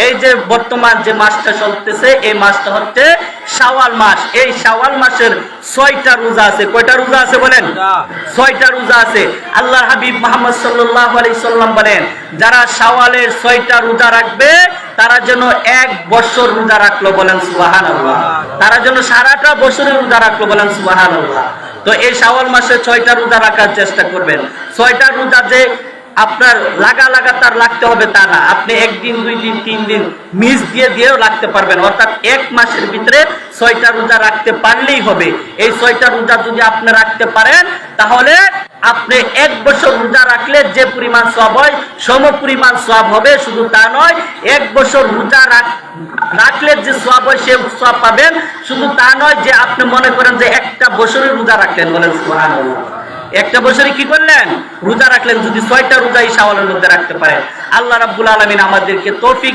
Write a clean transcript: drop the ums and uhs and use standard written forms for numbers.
এই যে বর্তমান যে মাসটা চলতেছে এই মাসটা হচ্ছে শাওয়াল মাস। এই শাওয়াল মাসের 6টা রোজা আছে। কয়টা রোজা আছে বলেন? 6টা রোজা আছে। আল্লাহর হাবিব মুহাম্মদ সাল্লাল্লাহু আলাইহি সাল্লাম বলেন, যারা শাওয়ালের 6টা রোজা রাখবে তারা যেন 1 বছর রোজা রাখলো, বলেন সুবহানাল্লাহ। তারা যেন সারাটা বছরের রোজা রাখলো, বলেন সুবহানাল্লাহ। তো এই শাওয়াল মাসে 6টা রোজা রাখার চেষ্টা করবেন। 6টা রোজা যে আপনার লাগাতার রাখতে হবে তা না, আপনি 1 দিন 2 দিন 3 দিন মিস দিয়েও রাখতে পারবেন। অর্থাৎ 1 মাসের ভিতরে 6টা রোজা রাখতে পারলেই হবে। এই 6টা রোজা যদি আপনি রাখতে পারেন তাহলে আপনি 1 বছর রোজা রাখলে যে পরিমাণ সওয়াব হয় সম পরিমাণ সওয়াব হবে। শুধু তা নয়, 1 বছর রোজা রাখলে যে সওয়াব হয় সে সওয়াব পাবেন। শুধু তা নয় যে আপনি মনে করেন যে একটা বছরের রোজা রাখলেন, বলেন সুবহানাল্লাহ। একটা বছরে কি করলেন? রোজা রাখলেন। যদি 6টা রোজা এই শাওয়ালের মধ্যে রাখতে পারেন, আল্লাহ রাব্বুল আলামিন আমাদেরকে তৌফিক